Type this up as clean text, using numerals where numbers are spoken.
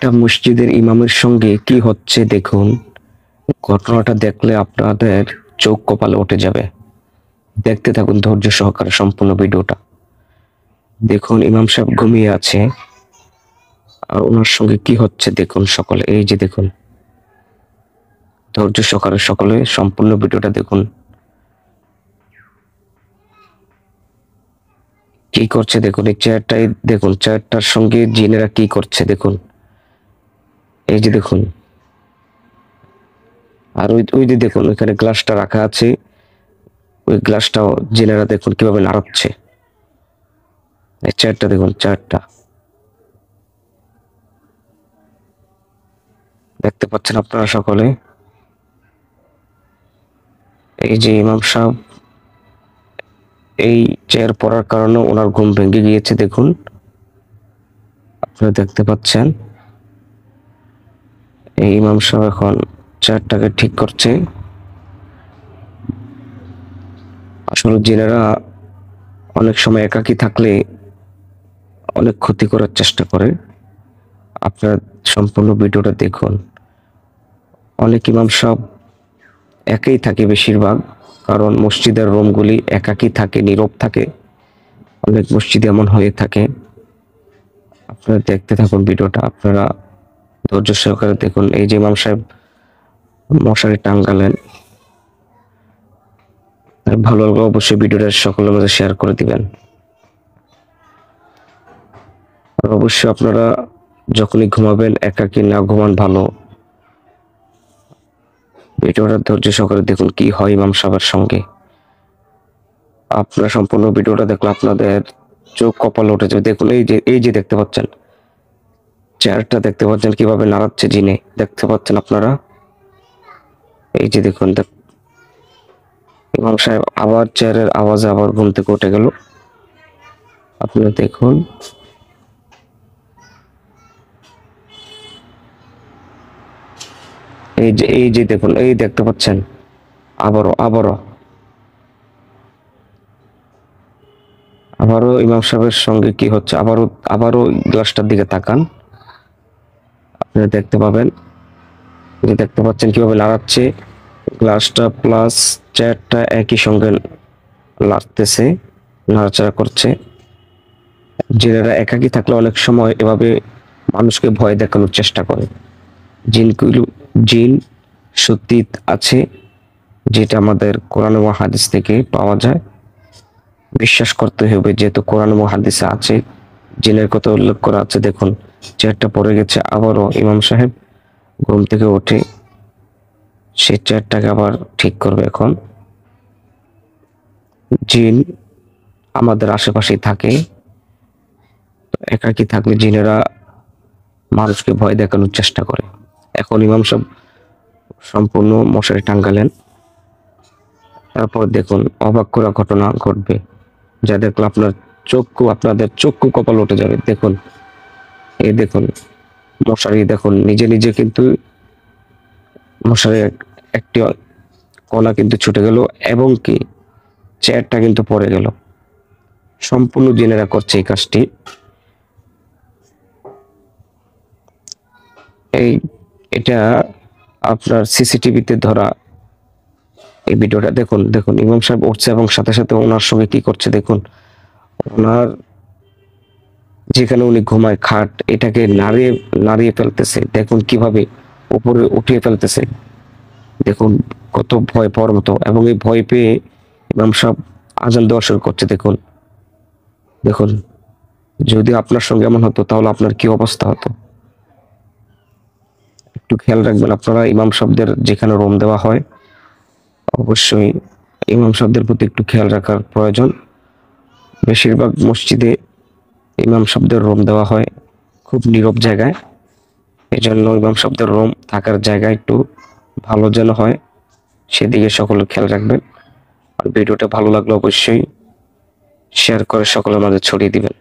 একটা মসজিদের ইমামের সঙ্গে কি হচ্ছে দেখুন। ঘটনাটা দেখলে আপনাদের চোখ কপালে উঠে যাবে। দেখতে থাকুন ধৈর্য সহকারে সম্পূর্ণ ভিডিওটা। দেখুন ইমাম সাহেব ঘুমিয়ে আছে, আর ওনার সঙ্গে কি হচ্ছে দেখুন সকলে। এই যে দেখুন, ধৈর্য সহকারে সকলে সম্পূর্ণ ভিডিওটা দেখুন। কি করছে দেখুন, এই চেয়ারটাই দেখুন, চেয়ারটার সঙ্গে জিনেরা কি করছে দেখুন। এই যে দেখুন, আর ওই যে দেখুন ওইখানে গ্লাসটা রাখা আছে, ওই গ্লাসটাও জিনেরা দেখুন কিভাবে নাড়াচ্ছে। এই চেয়ারটা দেখুন, চেয়ারটা দেখতে পাচ্ছেন আপনারা সকলে। এই যে ইমাম সাহেব, এই চেয়ার পড়ার কারণে ওনার ঘুম ভেঙে গিয়েছে দেখুন, আপনারা দেখতে পাচ্ছেন। এই ইমাম সাহেব এখন চেয়ারটাকে ঠিক করছে। আসলে জিনেরা অনেক সময় একাকী থাকলে অনেক ক্ষতি করার চেষ্টা করে। আপনারা সম্পূর্ণ ভিডিওটা দেখুন। অনেক ইমাম সাহেব একাই থাকে বেশিরভাগ, কারণ মসজিদের রুমগুলি একাকী থাকে, নীরব থাকে। অনেক মসজিদে এমন হয়ে থাকে। আপনারা দেখতে থাকুন ভিডিওটা, আপনারা ধৈর্য সহকারে দেখুন। এই যে ইমাম সাহেব মশারি টাঙ্গালেন। ভালো লাগলে অবশ্যই ভিডিওটা সকলের মাঝে শেয়ার করে দিবেন। আর অবশ্যই আপনারা যখনই ঘুমাবেন একাকী না ঘুমান ভালো। ভিডিওটা ধৈর্য সহকারে দেখুন কি হয় ইমাম সাহেবের সঙ্গে। আপনারা সম্পূর্ণ ভিডিওটা দেখলে আপনাদের চোখ কপাল উঠে যাবে। দেখুন এই যে দেখতে পাচ্ছেন চেয়ারটা, দেখতে পাচ্ছেন কিভাবে নাড়াচ্ছে জিনে, দেখতে পাচ্ছেন আপনারা। এই যে দেখুন, ইমাম সাহেব আবার চেয়ারের আওয়াজে আবার ঘুম থেকে উঠে গেল। আপনারা দেখুন। এই যে দেখুন, এই দেখতে পাচ্ছেন আবারও ইমাম সাহেবের সঙ্গে কি হচ্ছে। আবারও গ্লাসটার দিকে তাকান, আপনারা দেখতে পাবেন। যে দেখতে পাচ্ছেন কিভাবে নাড়াচ্ছে গ্লাসটা প্লাস চেয়ারটা একই সঙ্গে লাগতেছে, নাড়াচাড়া করছে। জিনেরা একাকী থাকলে অনেক সময় এভাবে মানুষকে ভয় দেখানোর চেষ্টা করে। জিন সত্যি আছে, যেটা আমাদের কোরআন ও হাদিস থেকে পাওয়া যায়। বিশ্বাস করতে হবে, যেহেতু কোরআন ও হাদিসে আছে, জিনের কথা উল্লেখ করা আছে। দেখুন চেয়ারটা পড়ে গেছে। আবারও ইমাম সাহেব ঘুম থেকে উঠে সেই চেয়ারটাকে আবার ঠিক করবে। এখন জিন আমাদের আশেপাশেই থাকে, একাকী থাকলে জিনেরা মানুষকে ভয় দেখানোর চেষ্টা করে। এখন ইমাম সাহেব সম্পূর্ণ মশারি টাঙ্গালেন। তারপর দেখুন অবাক করা ঘটনা ঘটবে, যা দেখলে আপনাদের চক্ষু কপাল উঠে যাবে। দেখুন, এই দেখুন মশারি, দেখুন নিজে নিজে কিন্তু মশারির একটি কণা কিন্তু ছুটে গেল, এবং কি চেয়ারটা কিন্তু পড়ে গেল। সম্পূর্ণ জিনেরা করছে এই কাজটি। এটা আপনার সিসিটিভিতে ধরা এই ভিডিওটা দেখুন। দেখুন ইমাম সাহেব উঠছে এবং সাথে সাথে ওনার সঙ্গে কি করছে দেখুন। ওনার যেখানে উনি ঘুমায় খাট, এটাকে নাড়িয়ে ফেলতেছে। দেখুন কিভাবে উপরে উঠিয়ে ফেলতেছে। দেখুন কত ভয় পাওয়ার মতো, এবং এই ভয় পেয়ে ইমাম সাহেব আজান দেওয়া শুরু করছে। দেখুন দেখুন, যদি আপনার সঙ্গে এমন হতো তাহলে আপনার কি অবস্থা হতো। একটু খেয়াল রাখবেন আপনারা। ইমাম সাহেবদের যেখানে রুম দেওয়া হয়, অবশ্যই ইমাম সাহেবদের প্রতি একটু খেয়াল রাখার প্রয়োজন। বেশিরভাগ মসজিদে ইমাম সাহেবদের রুম দেওয়া হয় খুব নীরব জায়গায়। এই জন্য ইমাম সাহেবদের রুম থাকার জায়গা একটু ভালো যেন হয়, সেদিকে সকলে খেয়াল রাখবেন। আর ভিডিওটা ভালো লাগলে অবশ্যই শেয়ার করে সকলের মাঝে ছড়িয়ে দিবেন।